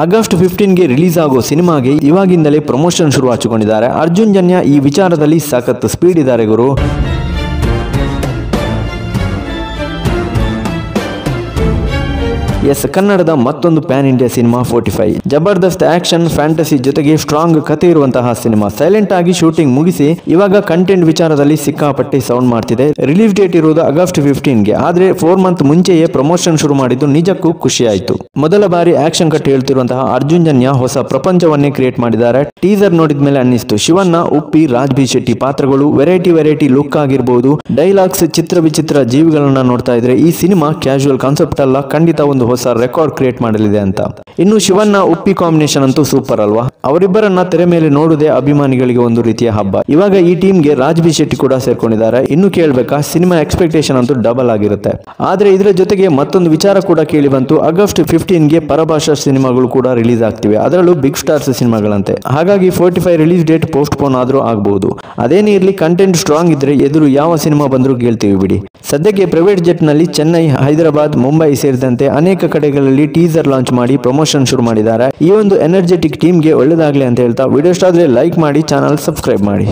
August 15ಗೆ release ಆಗೋ ಸಿನಿಮಾಗೆ ಇವಾಗಿಂದಲೇ promotion ಶುರು ಹಚ್ಚಿಕೊಂಡಿದ್ದಾರೆ. ಅರ್ಜುನ್ ಜನ್ಯ ಈ ವಿಚಾರದಲ್ಲಿ ಸಖತ್ ಸ್ಪೀಡ್ ಇದ್ದಾರೆ ಗುರು. ಎಸ್, ಕನ್ನಡದ ಮತ್ತೊಂದು ಪ್ಯಾನ್ ಇಂಡಿಯಾ ಸಿನಿಮಾ 45 ಜಬರ್ದಸ್ತ್ ಆಕ್ಷನ್ ಫ್ಯಾಂಟಸಿ ಜೊತೆಗೆ ಸ್ಟ್ರಾಂಗ್ ಕಥೆ ಇರುವಂತಹ ಸಿನಿಮಾ. ಸೈಲೆಂಟ್ ಆಗಿ ಶೂಟಿಂಗ್ ಮುಗಿಸಿ ಇವಾಗ ಕಂಟೆಂಟ್ ವಿಚಾರದಲ್ಲಿ ಸಿಕ್ಕಾಪಟ್ಟೆ ಸೌಂಡ್ ಮಾಡ್ತಿದೆ. ರಿಲೀಸ್ ಡೇಟ್ ಇರುವುದು ಆಗಸ್ಟ್ 15ಗೆ. ಆದ್ರೆ 4 ಮಂತ್ ಮುಂಚೆಯೇ ಪ್ರಮೋಷನ್ ಶುರು ಮಾಡಿದ್ದು ನಿಜಕ್ಕೂ ಖುಷಿ ಆಯ್ತು. ಮೊದಲ ಬಾರಿ ಆಕ್ಷನ್ ಕಟ್ ಹೇಳ್ತಿರುವಂತಹ ಅರ್ಜುನ್ ಜನ್ಯ ಹೊಸ ಪ್ರಪಂಚವನ್ನೇ ಕ್ರಿಯೇಟ್ ಮಾಡಿದ್ದಾರೆ. ಟೀಸರ್ ನೋಡಿದ ಮೇಲೆ ಅನ್ನಿಸ್ತು, ಶಿವಣ್ಣ, ಉಪ್ಪಿ, ರಾಜ್ ಬಿ ಶೆಟ್ಟಿ ಪಾತ್ರಗಳು ವೆರೈಟಿ ಲುಕ್ ಆಗಿರಬಹುದು. ಡೈಲಾಗ್ಸ್ ಚಿತ್ರ ವಿಚಿತ್ರ ಜೀವಿಗಳನ್ನ ನೋಡ್ತಾ ಇದ್ರೆ ಈ ಸಿನಿಮಾ ಕ್ಯಾಶುವಲ್ ಕಾನ್ಸೆಪ್ಟ್ ಅಲ್ಲ, ಖಂಡಿತ ಒಂದು ಹೊಸ ರೆಕಾರ್ಡ್ ಕ್ರಿಯೇಟ್ ಮಾಡಲಿದೆ ಅಂತ. ಇನ್ನು ಶಿವಣ್ಣ ಉಪ್ಪಿ ಕಾಂಬಿನೇಷನ್ ಅಂತೂ ಸೂಪರ್ ಅಲ್ವಾ. ಅವರಿಬ್ಬರನ್ನ ತೆರೆ ಮೇಲೆ ನೋಡುವುದೇ ಅಭಿಮಾನಿಗಳಿಗೆ ಒಂದು ರೀತಿಯ ಹಬ್ಬ. ಇವಾಗ ಈ ಟೀಮ್ಗೆ ರಾಜ್ ಬಿ ಶೆಟ್ಟಿ ಕೂಡ ಸೇರ್ಕೊಂಡಿದ್ದಾರೆ. ಇನ್ನು ಕೇಳ್ಬೇಕಾ, ಸಿನಿಮಾ ಎಕ್ಸ್ಪೆಕ್ಟೇಷನ್ ಅಂತೂ ಡಬಲ್ ಆಗಿರುತ್ತೆ. ಆದ್ರೆ ಇದರ ಜೊತೆಗೆ ಮತ್ತೊಂದು ವಿಚಾರ ಕೂಡ ಕೇಳಿ ಬಂತು. ಆಗಸ್ಟ್ 15ಗೆ ಪರಭಾಷಾ ಸಿನಿಮಾಗಳು ಕೂಡ ರಿಲೀಸ್ ಆಗ್ತಿವೆ, ಅದರಲ್ಲೂ ಬಿಗ್ ಸ್ಟಾರ್ಸ್ ಸಿನಿಮಾಗಳಂತೆ. ಹಾಗಾಗಿ 45 ರಿಲೀಸ್ ಡೇಟ್ ಪೋಸ್ಟ್ ಪೋನ್ ಆದ್ರೂ ಆಗಬಹುದು. ಅದೇನೇ ಇರ್ಲಿ, ಕಂಟೆಂಟ್ ಸ್ಟ್ರಾಂಗ್ ಇದ್ರೆ ಎದುರು ಯಾವ ಸಿನಿಮಾ ಬಂದರೂ ಗೆಲ್ತೀವಿ ಬಿಡಿ. ಸದ್ಯಕ್ಕೆ ಪ್ರೈವೇಟ್ ಜೆಟ್ ನಲ್ಲಿ ಚೆನ್ನೈ, ಹೈದರಾಬಾದ್, ಮುಂಬೈ ಸೇರಿದಂತೆ ಅನೇಕ ಕಡೆಗಳಲ್ಲಿ ಟೀಸರ್ ಲಾಂಚ್ ಮಾಡಿ ಪ್ರಮೋಷನ್ ಶುರು ಮಾಡಿದ್ದಾರೆ. ಈ ಒಂದು ಎನರ್ಜೆಟಿಕ್ ಟೀಮ್ಗೆ ಒಳ್ಳೆದಾಗ್ಲಿ ಅಂತ ಹೇಳ್ತಾ, ವಿಡಿಯೋ ಇಷ್ಟ ಆದ್ರೆ ಲೈಕ್ ಮಾಡಿ, ಚಾನಲ್ ಸಬ್ಸ್ಕ್ರೈಬ್ ಮಾಡಿ.